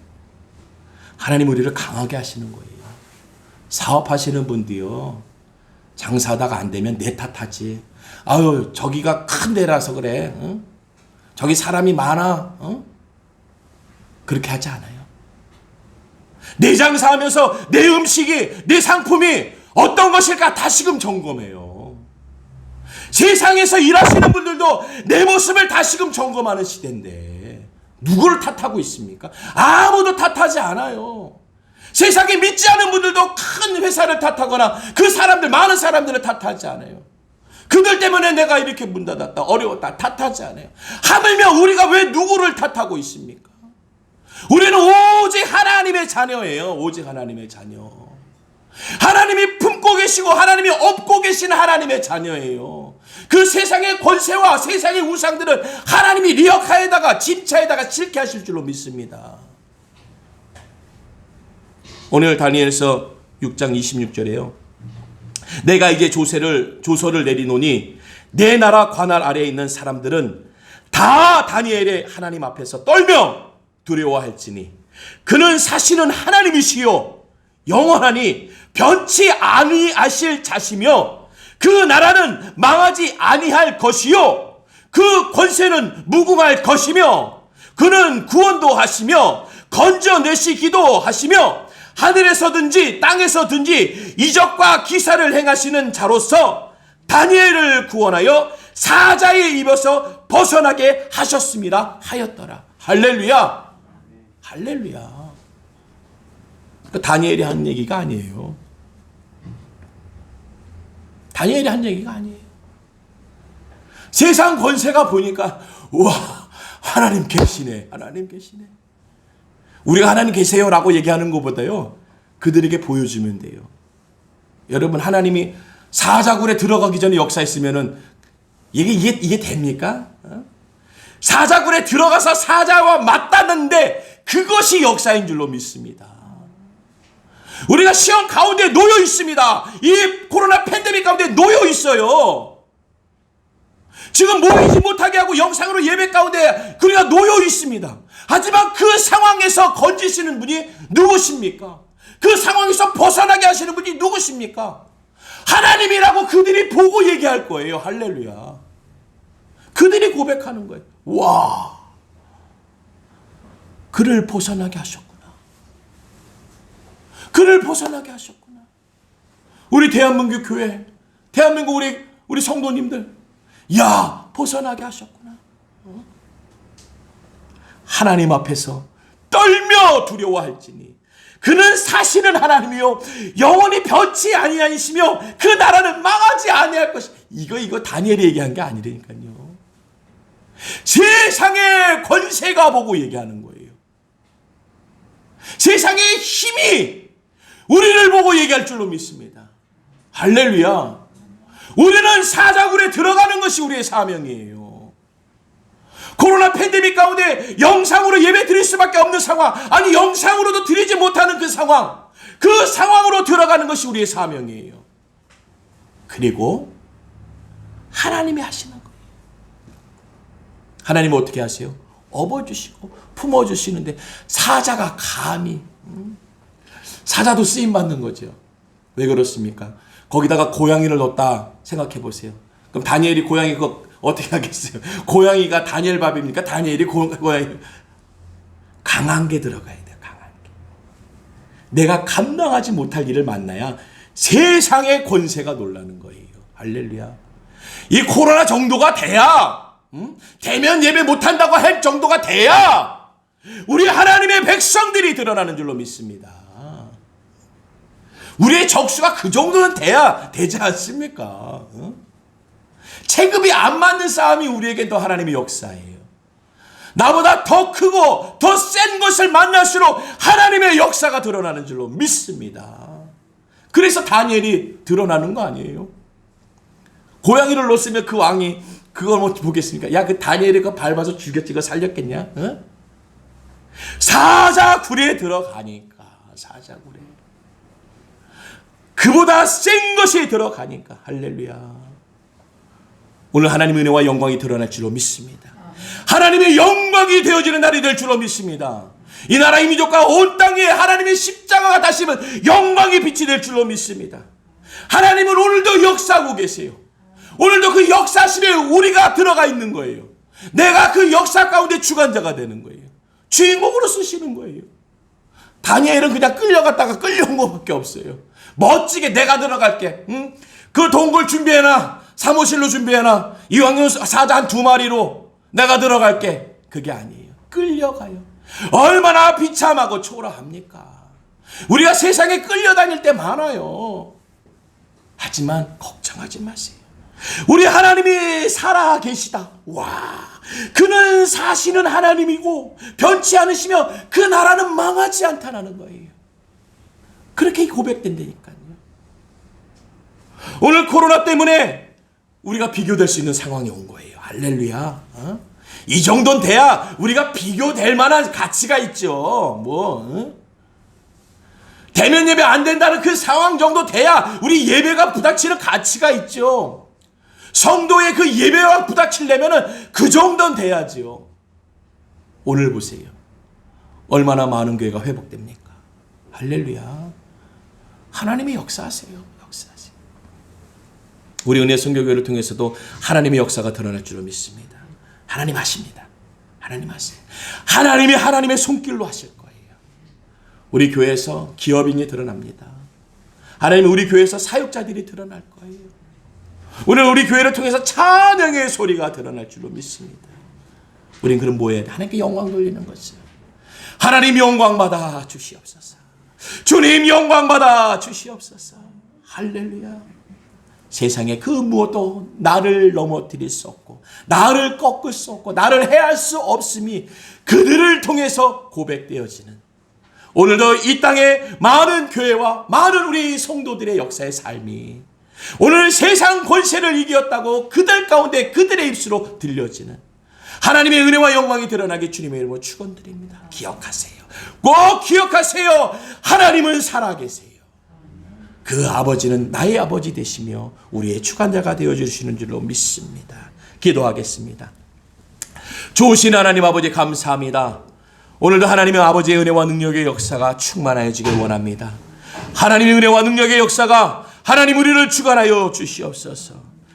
하나님 우리를 강하게 하시는 거예요. 사업하시는 분도요 장사하다가 안 되면 내 탓하지. 아유 저기가 큰 데라서 그래. 응? 저기 사람이 많아. 응? 그렇게 하지 않아요. 내 장사하면서 내 음식이 내 상품이 어떤 것일까 다시금 점검해요. 세상에서 일하시는 분들도 내 모습을 다시금 점검하는 시대인데 누구를 탓하고 있습니까? 아무도 탓하지 않아요. 세상에 믿지 않은 분들도 큰 회사를 탓하거나 그 사람들 많은 사람들을 탓하지 않아요. 그들 때문에 내가 이렇게 문 닫았다 어려웠다 탓하지 않아요. 하물며 우리가 왜 누구를 탓하고 있습니까? 우리는 오직 하나님의 자녀예요. 오직 하나님의 자녀. 하나님이 품고 계시고 하나님이 업고 계시는 하나님의 자녀예요. 그 세상의 권세와 세상의 우상들은 하나님이 리어카에다가 진차에다가 싫게 하실 줄로 믿습니다. 오늘 다니엘서 6장 26절에요. 내가 이제 조서를 내리노니 내 나라 관할 아래에 있는 사람들은 다 다니엘의 하나님 앞에서 떨며 두려워할지니 그는 사실은 하나님이시요 영원하니 변치 아니하실 자시며 그 나라는 망하지 아니할 것이요 그 권세는 무궁할 것이며 그는 구원도 하시며 건져내시기도 하시며 하늘에서든지 땅에서든지 이적과 기사를 행하시는 자로서 다니엘을 구원하여 사자의 입에서 벗어나게 하셨습니다 하였더라. 할렐루야. 할렐루야. 다니엘이 한 얘기가 아니에요. 다니엘이 한 얘기가 아니에요. 세상 권세가 보니까 우와 하나님 계시네. 하나님 계시네. 우리가 하나님 계세요라고 얘기하는 것보다요 그들에게 보여주면 돼요. 여러분 하나님이 사자굴에 들어가기 전에 역사했으면은 이게 됩니까? 사자굴에 들어가서 사자와 맞닿는데 그것이 역사인 줄로 믿습니다. 우리가 시험 가운데 놓여 있습니다. 이 코로나 팬데믹 가운데 놓여 있어요. 지금 모이지 못하게 하고 영상으로 예배 가운데 우리가 놓여 있습니다. 하지만 그 상황에서 건지시는 분이 누구십니까? 그 상황에서 벗어나게 하시는 분이 누구십니까? 하나님이라고 그들이 보고 얘기할 거예요. 할렐루야. 그들이 고백하는 거예요. 와, 그를 벗어나게 하셨구나. 그를 벗어나게 하셨구나. 우리 대한민국 교회, 대한민국 우리 성도님들, 야, 벗어나게 하셨구나. 하나님 앞에서 떨며 두려워할지니 그는 사시는 하나님이요 영원히 변치 아니하시며 그 나라는 망하지 아니할 것이. 이거 다니엘이 얘기한 게 아니라니까요. 세상의 권세가 보고 얘기하는 거예요. 세상의 힘이 우리를 보고 얘기할 줄로 믿습니다. 할렐루야. 우리는 사자굴에 들어가는 것이 우리의 사명이에요. 코로나 팬데믹 가운데 영상으로 예배 드릴 수밖에 없는 상황, 아니 영상으로도 드리지 못하는 그 상황, 그 상황으로 들어가는 것이 우리의 사명이에요. 그리고 하나님이 하시는 거예요. 하나님은 어떻게 하세요? 업어주시고 품어주시는데 사자가 감히, 사자도 쓰임받는 거죠. 왜 그렇습니까? 거기다가 고양이를 넣었다 생각해 보세요. 그럼 다니엘이 고양이 그거 어떻게 하겠어요? 고양이가 다니엘 밥입니까? 다니엘이 고양이. 강한 게 들어가야 돼요. 강한 게. 내가 감당하지 못할 일을 만나야 세상의 권세가 놀라는 거예요. 할렐루야. 이 코로나 정도가 돼야, 대면 예배 못한다고 할 정도가 돼야 우리 하나님의 백성들이 드러나는 줄로 믿습니다. 우리의 적수가 그 정도는 돼야 되지 않습니까? 체급이 안 맞는 싸움이 우리에게 더 하나님의 역사예요. 나보다 더 크고 더 센 것을 만날수록 하나님의 역사가 드러나는 줄로 믿습니다. 그래서 다니엘이 드러나는 거 아니에요? 고양이를 놓았으면 그 왕이 그걸 뭐 보겠습니까? 야, 그 다니엘이 그 밟아서 죽였지, 그 살렸겠냐? 어? 사자굴에 들어가니까, 사자굴에. 그보다 센 것이 들어가니까. 할렐루야. 오늘 하나님의 은혜와 영광이 드러날 줄로 믿습니다. 하나님의 영광이 되어지는 날이 될 줄로 믿습니다. 이 나라 이 민족과 온 땅에 하나님의 십자가가 다시면 영광의 빛이 될 줄로 믿습니다. 하나님은 오늘도 역사하고 계세요. 오늘도 그 역사심에 우리가 들어가 있는 거예요. 내가 그 역사 가운데 주관자가 되는 거예요. 주인공으로 쓰시는 거예요. 다니엘은 그냥 끌려갔다가 끌려온 것밖에 없어요. 멋지게 내가 들어갈게. 응? 그 동굴 준비해놔. 사무실로 준비해놔. 이왕이면 사자 한 2마리로 내가 들어갈게. 그게 아니에요. 끌려가요. 얼마나 비참하고 초라합니까? 우리가 세상에 끌려다닐 때 많아요. 하지만 걱정하지 마세요. 우리 하나님이 살아 계시다. 와, 그는 사시는 하나님이고 변치 않으시며 그 나라는 망하지 않다라는 거예요. 그렇게 고백된다니까요. 오늘 코로나 때문에 우리가 비교될 수 있는 상황이 온 거예요. 할렐루야. 이 정도는 돼야 우리가 비교될 만한 가치가 있죠. 대면 예배 안 된다는 그 상황 정도 돼야 우리 예배가 부닥치는 가치가 있죠. 성도의 그 예배와 부닥치려면 그 정도는 돼야지요. 오늘 보세요. 얼마나 많은 교회가 회복됩니까? 할렐루야. 하나님이 역사하세요. 역사하세요. 우리 은혜 선교교회를 통해서도 하나님의 역사가 드러날 줄로 믿습니다. 하나님 하십니다. 하나님 하세요. 하나님이 하나님의 손길로 하실 거예요. 우리 교회에서 기업인이 드러납니다. 하나님이 우리 교회에서 사역자들이 드러날 거예요. 오늘 우리 교회를 통해서 찬양의 소리가 드러날 줄로 믿습니다. 우린 그럼 뭐 해야 돼? 하나님께 영광 돌리는 것이요. 하나님 영광 받아 주시옵소서. 주님 영광 받아 주시옵소서. 할렐루야. 세상에 그 무엇도 나를 넘어뜨릴 수 없고 나를 꺾을 수 없고 나를 해할 수 없음이 그들을 통해서 고백되어지는 오늘도 이 땅에 많은 교회와 많은 우리 성도들의 역사의 삶이 오늘 세상 권세를 이겼다고 그들 가운데 그들의 입술로 들려지는 하나님의 은혜와 영광이 드러나게 주님의 이름으로 축원드립니다. 기억하세요. 꼭 기억하세요. 하나님은 살아계세요. 그 아버지는 나의 아버지 되시며 우리의 주관자가 되어주시는 줄로 믿습니다. 기도하겠습니다. 좋으신 하나님 아버지 감사합니다. 오늘도 하나님의 아버지의 은혜와 능력의 역사가 충만하여지길 원합니다. 하나님의 은혜와 능력의 역사가 하나님 우리를 주관하여 주시옵소서.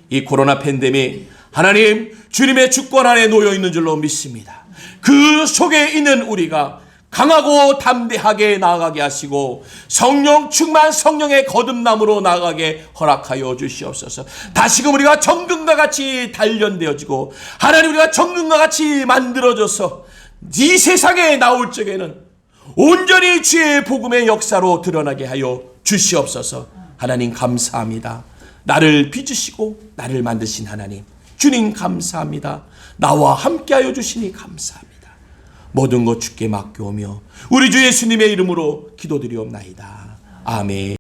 이 코로나 팬데믹 하나님 주님의 주권 안에 놓여 있는 줄로 믿습니다. 그 속에 있는 우리가 강하고 담대하게 나아가게 하시고 성령 충만 성령의 거듭남으로 나아가게 허락하여 주시옵소서. 다시금 우리가 정금과 같이 단련되어지고 하나님 우리가 정금과 같이 만들어져서 이 세상에 나올 적에는 온전히 주의 복음의 역사로 드러나게 하여 주시옵소서. 하나님 감사합니다. 나를 빚으시고 나를 만드신 하나님 주님 감사합니다. 나와 함께하여 주시니 감사합니다. 모든 것 주께 맡겨오며 우리 주 예수님의 이름으로 기도드리옵나이다. 아멘.